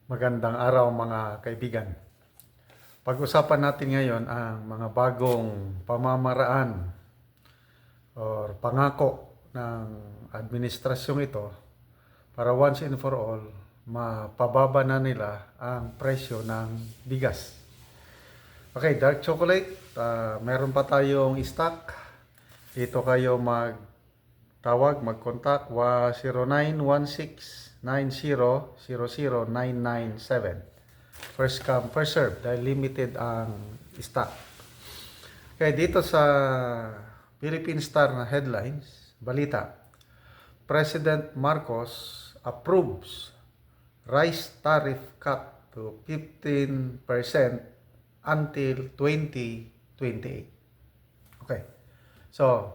Magandang araw mga kaibigan. Pag-usapan natin ngayon ang mga bagong pamamaraan or pangako ng administrasyong ito para once and for all mapababa na nila ang presyo ng bigas. Okay, dark chocolate, meron pa tayong stock. Dito kayo mag-contact 0916-9000-997. First come, first serve dahil limited ang stock. Kaya dito sa Philippine Star na headlines, balita, President Marcos approves rice tariff cut to 15% until 2028. Okay. So,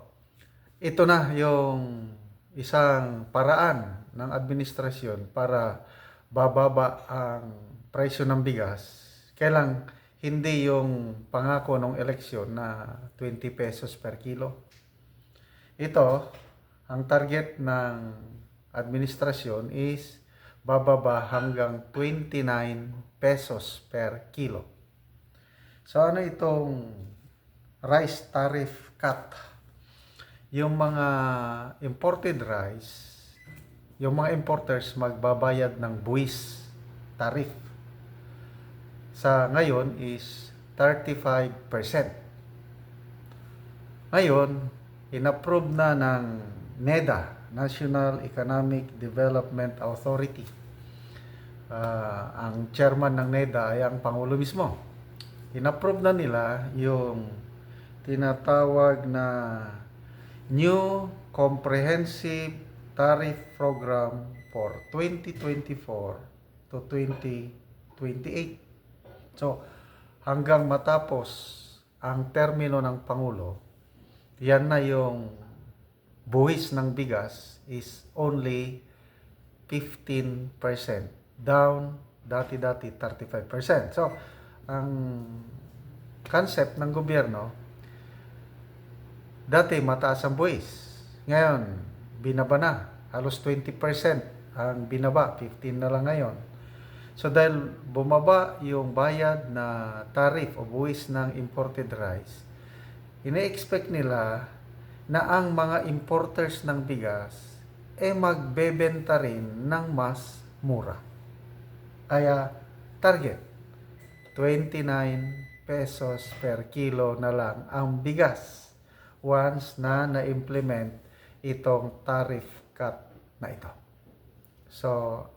ito na yung isang paraan ng administrasyon para bababa ang presyo ng bigas. Kailang hindi yung pangako ng eleksyon na 20 pesos per kilo. Ito, ang target ng administrasyon is bababa hanggang 29 pesos per kilo. So ano itong rice tariff cut? Yung mga imported rice, yung mga importers magbabayad ng buwis tariff. Sa ngayon is 35%. Ngayon, inapprove na ng NEDA, National Economic Development Authority. Ang chairman ng NEDA ay ang Pangulo mismo. Inapprove na nila yung tinatawag na New Comprehensive Tariff Program for 2024 to 2028. So, hanggang matapos ang termino ng Pangulo, yan na yung buwis ng bigas is only 15%. Down, dati-dati 35%. So, ang concept ng gobyerno, dati mataas ang buwis. Ngayon, binaba na. Halos 20% ang binaba. 15 na lang ngayon. So dahil bumaba yung bayad na tariff o buwis ng imported rice, ine-expect nila na ang mga importers ng bigas magbebenta rin ng mas mura. Kaya target 29 pesos per kilo na lang ang bigas once na na-implement itong tariff cut na ito. So,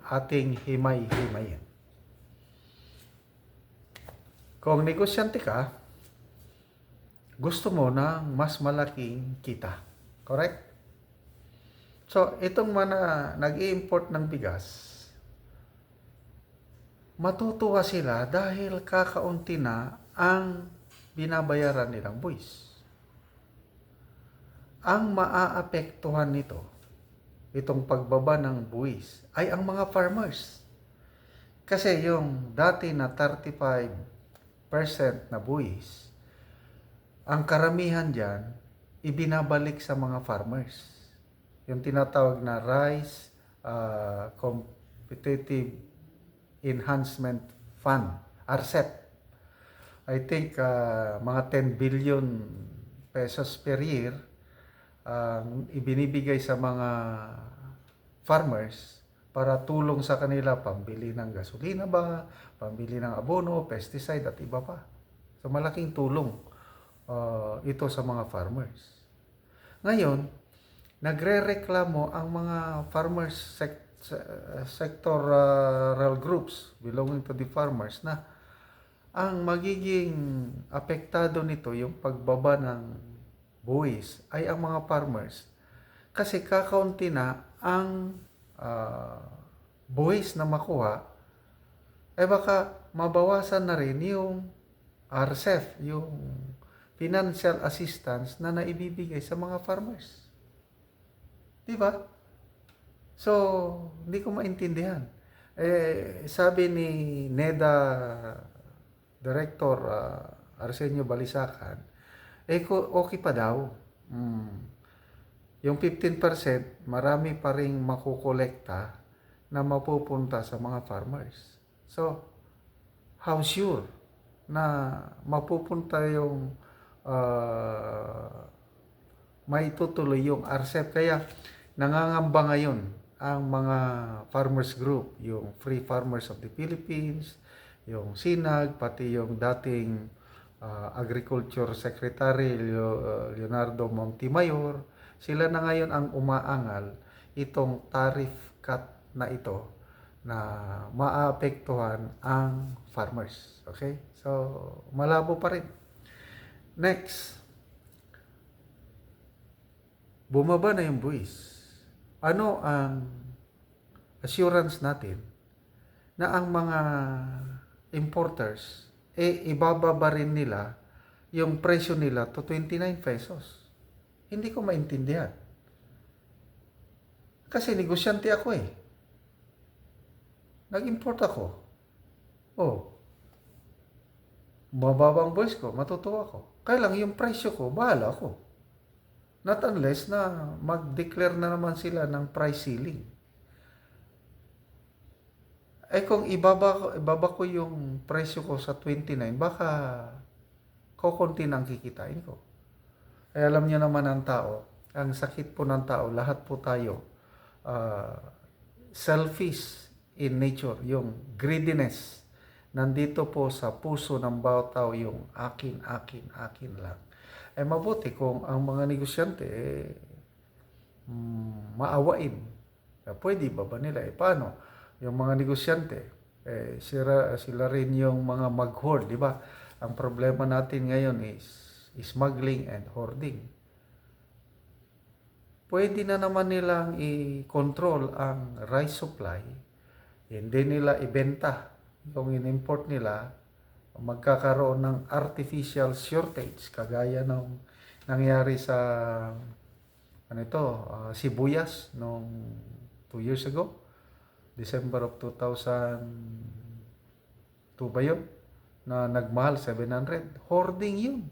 ating himay-himayin. Kung negosyante ka, gusto mo ng mas malaking kita. Correct? So, itong mga nag-i-import ng bigas, matutuwa sila dahil kakaunti na ang binabayaran nilang buwis. Ang maaapektuhan nito, itong pagbaba ng buwis, ay ang mga farmers. Kasi yung dati na 35% na buwis, ang karamihan dyan, ibinabalik sa mga farmers. Yung tinatawag na Rice Competitive Enhancement Fund, RCEP. I think mga 10 billion pesos per year ibinibigay sa mga farmers para tulong sa kanila pambili ng gasolina ba, pambili ng abono, pesticide at iba pa. So malaking tulong ito sa mga farmers. Ngayon, nagrereklamo ang mga farmers sectoral groups belonging to the farmers na ang magiging apektado nito yung pagbaba ng buwis ay ang mga farmers kasi kakaunti na ang buwis na makuha baka mabawasan na rin yung RCEF, yung financial assistance na naibibigay sa mga farmers. Di ba? So, hindi ko maintindihan. Sabi ni NEDA Director Arsenio Balisacan, okay pa daw. Yung 15%, marami pa ring makukolekta na mapupunta sa mga farmers. So, how sure na mapupunta yung maitutuloy yung RCEP? Kaya nangangamba ngayon ang mga farmers group, yung Free Farmers of the Philippines, yung SINAG, pati yung dating Agriculture Secretary Leonardo Montemayor. Sila na ngayon ang umaangal itong tariff cut na ito na maapektuhan ang farmers. Okay? So, malabo pa rin. Next, bumaba na yung buwis. Ano ang assurance natin na ang mga importers, ibababa rin nila yung presyo nila to 29 pesos? Hindi ko maintindihan. Kasi negosyante ako eh. Nag-import ako. Oh, mababang buwis ko, matutuwa ako. Kaya lang yung presyo ko, bahala ako. Not unless na mag-declare na naman sila ng price ceiling. Kung ibaba ko yung presyo ko sa 29, baka kukunti nang kikitain ko. Alam niyo naman ang tao, ang sakit po ng tao, lahat po tayo, selfish in nature, yung greediness, nandito po sa puso ng bawat tao, yung akin, akin, akin lang. Mabuti kung ang mga negosyante maawain. Pwede ba nila? Paano? Yung mga negosyante, sila rin yung mga mag-hoard, di ba? Ang problema natin ngayon is smuggling and hoarding. Pwede na naman nilang i-control ang rice supply, hindi nila ibenta yung in-import nila, magkakaroon ng artificial shortage kagaya ng nangyari sa sibuyas nung 2 years ago, December of 2002 ba yun, na nagmahal 700. Hoarding yun.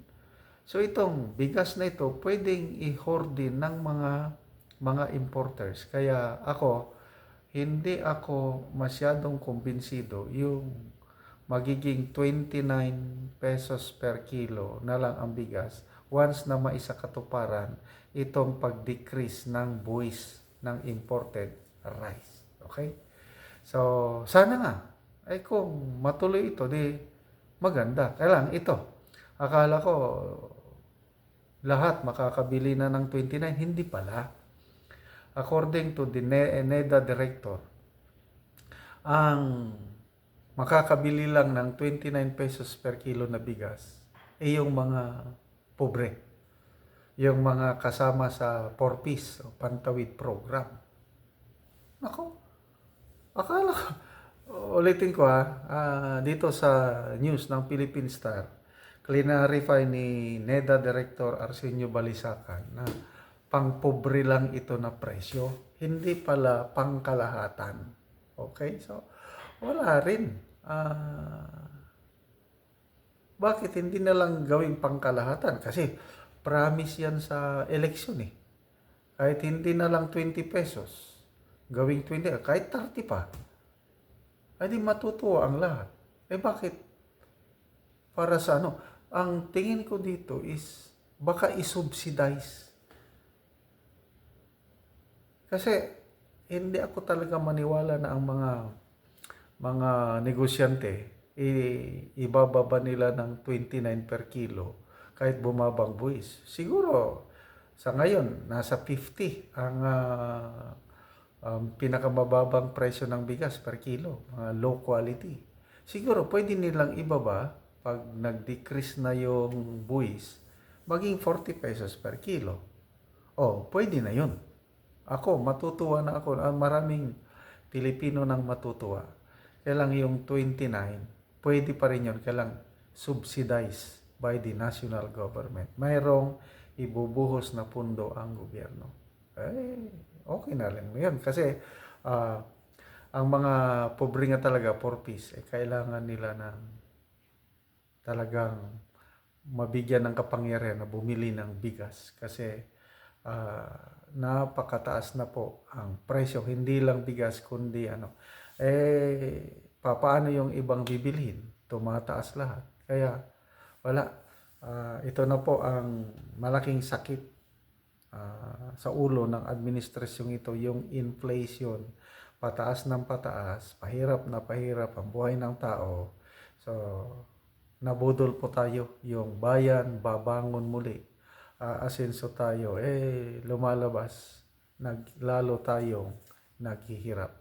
So itong bigas na ito pwedeng i-hoard din ng mga importers. Kaya hindi ako masyadong kumbinsido yung magiging 29 pesos per kilo na lang ang bigas once na maisakatuparan itong pag-decrease ng buwis ng imported rice. Okay? So, sana nga, kung matuloy ito, di maganda. Kaya lang, ito, akala ko lahat makakabili na ng 29, hindi pala. According to the NEDA director, ang makakabili lang ng 29 pesos per kilo na bigas yung mga pobre, yung mga kasama sa 4-piece o Pantawid program. Ako, akala ko, ulitin ko dito sa news ng Philippine Star, clarify ni NEDA Director Arsenio Balisacan na pang-pobre lang ito na presyo, hindi pala pangkalahatan. Okay? So, wala rin. Bakit hindi na lang gawing pangkalahatan? Kasi promise yan sa eleksyon eh. Kahit hindi na lang 20 pesos, gawing 20, kahit 30 pa, ay di matutuwa ang lahat. Bakit? Para sa ano? Ang tingin ko dito is baka isubsidize. Kasi hindi ako talaga maniwala na ang mga negosyante ibababa nila ng 29 per kilo kahit bumabang buwis. Siguro sa ngayon nasa 50 ang pinakamababang presyo ng bigas per kilo, low quality. Siguro pwede nilang ibaba pag nag-decrease na yung buwis, maging 40 pesos per kilo. Pwede na yun. Matutuwa na ako. Maraming Pilipino nang matutuwa. Kaya lang yung 29, pwede pa rin yun. Kaya lang subsidized by the national government. Mayroong ibubuhos na pundo ang gobyerno. Okay na lang yun. Kasi ang mga pobre nga talaga, 4-piece, kailangan nila ng talagang mabigyan ng kapangyarihan na bumili ng bigas. Kasi napakataas na po ang presyo, hindi lang bigas kundi paano yung ibang bibilhin? Tumataas lahat. Kaya wala. Ito na po ang malaking sakit sa ulo ng administrasyong ito, yung inflation. Pataas ng pataas, pahirap na pahirap ang buhay ng tao. So, nabudol po tayo. Yung bayan, babangon muli. Aasenso tayo. Lumalabas. Lalo tayong naghihirap.